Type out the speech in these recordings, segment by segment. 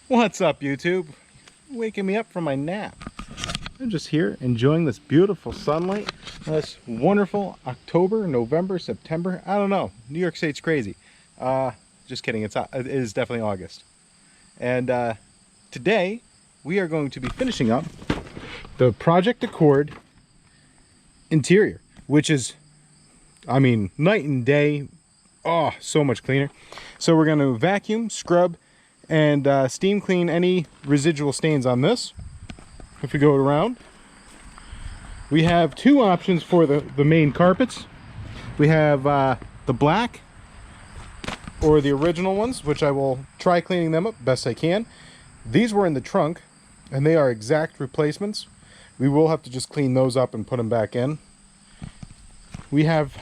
What's up, YouTube? Waking me up from my nap. I'm just here enjoying this beautiful sunlight. This wonderful October, November, September. I don't know. New York State's crazy. Just kidding. It is definitely August. And today we are going to be finishing up the Project Accord interior, which is, I mean, night and day. Oh, so much cleaner. So we're going to vacuum, scrub, and steam clean any residual stains on this. If we go around, we have two options for the main carpets. We have the black or the original ones, which I will try cleaning them up best I can. These were in the trunk and they are exact replacements. We will have to just clean those up and put them back in. We have,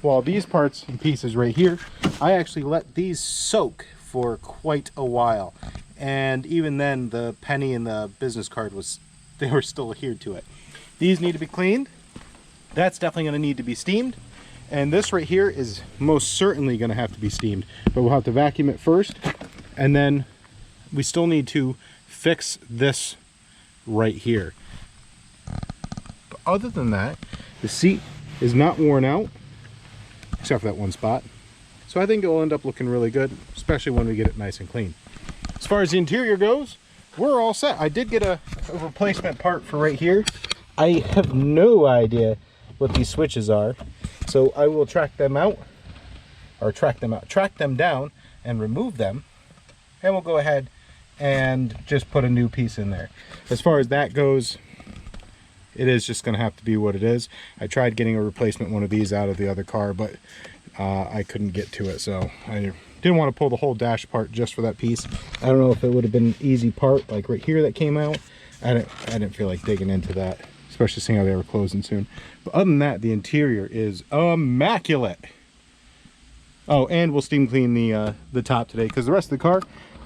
well, these parts and pieces right here, I actually let these soak for quite a while. And even then, the penny and the business card they were still adhered to it. These need to be cleaned. That's definitely gonna need to be steamed. And this right here is most certainly gonna have to be steamed, but we'll have to vacuum it first. And then we still need to fix this right here. But other than that, the seat is not worn out, except for that one spot. So I think it will end up looking really good, especially when we get it nice and clean. As far as the interior goes, we're all set. I did get a replacement part for right here. I have no idea what these switches are, so I will track them down and remove them, and we'll go ahead and just put a new piece in there. As far as that goes, it is just going to have to be what it is. I tried getting a replacement one of these out of the other car, but I couldn't get to it, so I didn't want to pull the whole dash apart just for that piece. I don't know if it would have been an easy part like right here that came out. I didn't feel like digging into that, especially seeing how they were closing soon. But other than that, the interior is immaculate. Oh, and we'll steam clean the top today, because the rest of the car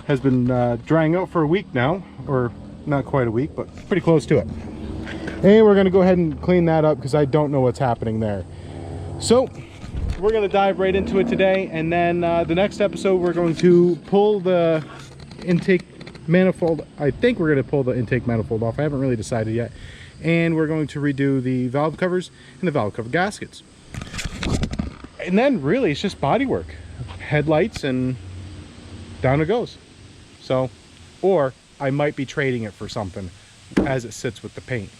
has been drying out for a week now, or not quite a week, but pretty close to it. And we're going to go ahead and clean that up because I don't know what's happening there. So we're going to dive right into it today, and then the next episode we're going to pull the intake manifold. I think we're going to pull the intake manifold off. I haven't really decided yet. And we're going to redo the valve covers and the valve cover gaskets. And then really it's just body work, headlights, and down it goes. So, or I might be trading it for something as it sits with the paint.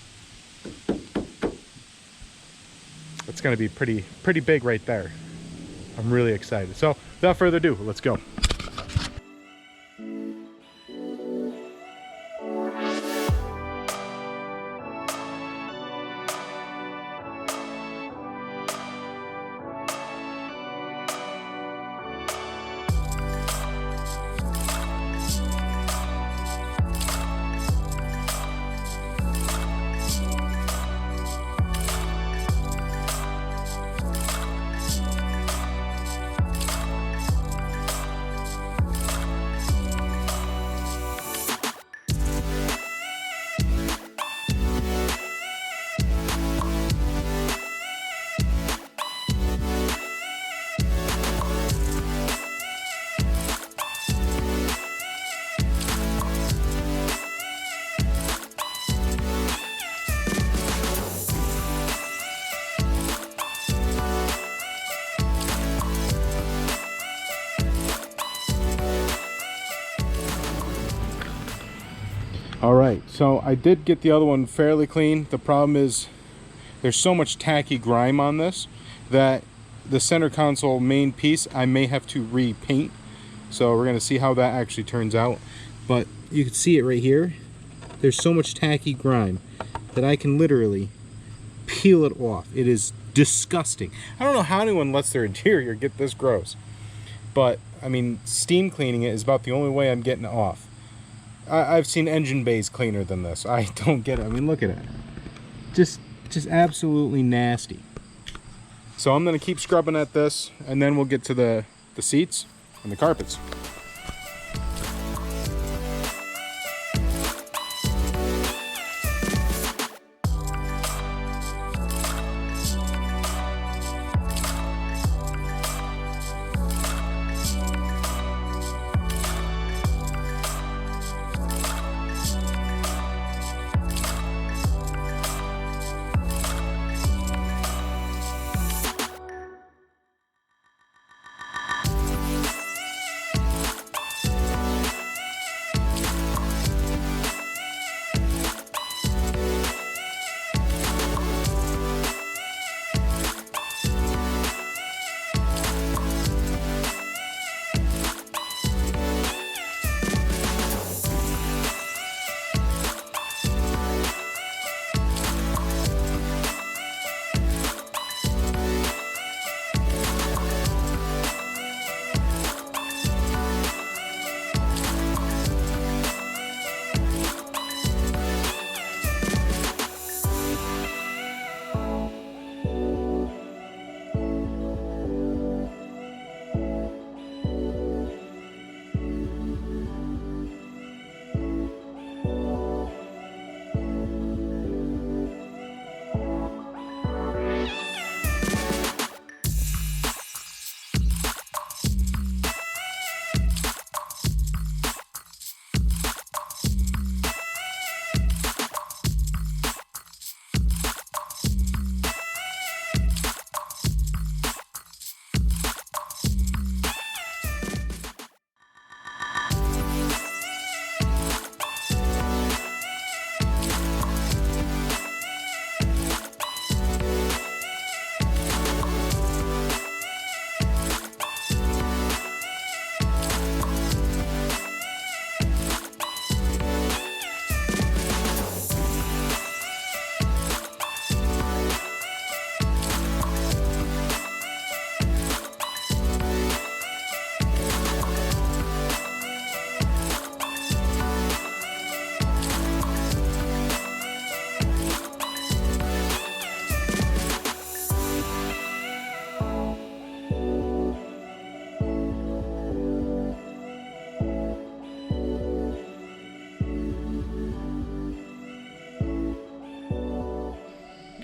It's going to be pretty big right there. I'm really excited. So without further ado, let's go. All right, so I did get the other one fairly clean. The problem is there's so much tacky grime on this that the center console main piece I may have to repaint. So we're gonna see how that actually turns out. But you can see it right here. There's so much tacky grime that I can literally peel it off. It is disgusting. I don't know how anyone lets their interior get this gross. But I mean, steam cleaning it is about the only way I'm getting it off. I've seen engine bays cleaner than this. I don't get it. I mean, look at it. Just absolutely nasty. So I'm going to keep scrubbing at this, and then we'll get to the seats and the carpets.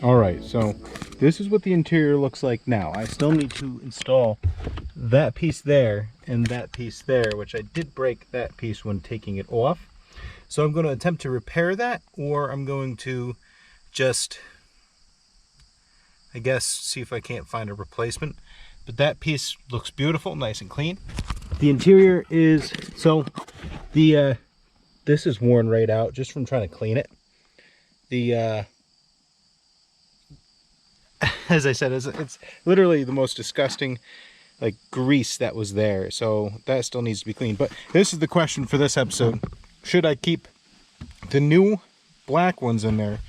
All right, so this is what the interior looks like now. I still need to install that piece there and that piece there, which I did break that piece when taking it off. So I'm going to attempt to repair that, or I'm going to just, I guess, see if I can't find a replacement. But that piece looks beautiful, nice and clean. The interior is, so the this is worn right out just from trying to clean it. The as I said, it's literally the most disgusting like grease that was there, so that still needs to be cleaned. But this is the question for this episode: should I keep the new black ones in there,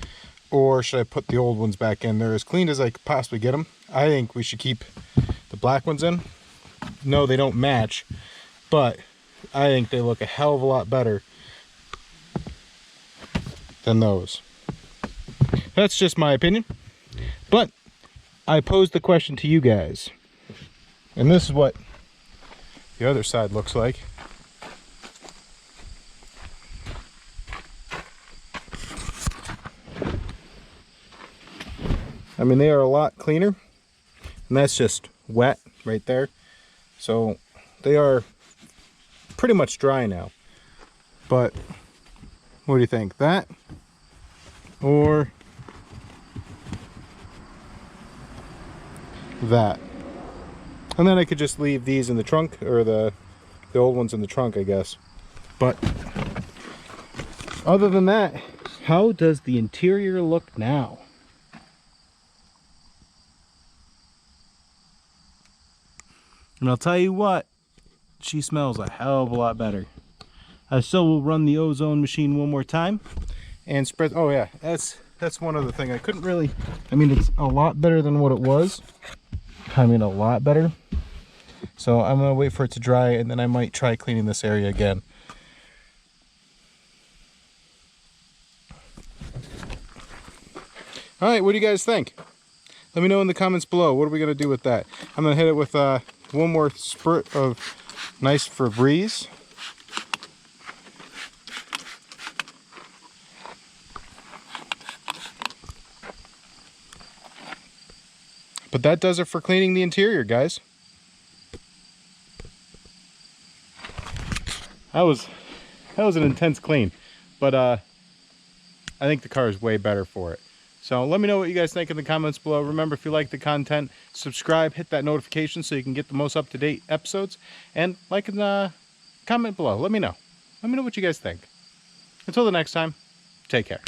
or should I put the old ones back in? They're as clean as I could possibly get them. I think we should keep the black ones in. No, they don't match, but I think they look a hell of a lot better than those. That's just my opinion, but I posed the question to you guys, and this is what the other side looks like. I mean, they are a lot cleaner, and that's just wet right there. So they are pretty much dry now. But what do you think? That or that? And then I could just leave these in the trunk, or the old ones in the trunk, I guess. But other than that, how does the interior look now? And I'll tell you what, she smells a hell of a lot better. I still will run the ozone machine one more time and spread. Oh yeah, that's one other thing. I couldn't really, I mean, it's a lot better than what it was. I mean, a lot better. So I'm gonna wait for it to dry, and then I might try cleaning this area again. All right, what do you guys think? Let me know in the comments below. What are we gonna do with that? I'm gonna hit it with one more spurt of nice Febreze. But that does it for cleaning the interior, guys. That was an intense clean, but I think the car is way better for it. So let me know what you guys think in the comments below. Remember, if you like the content, subscribe, hit that notification so you can get the most up-to-date episodes, and like and comment below. Let me know. Let me know what you guys think. Until the next time, take care.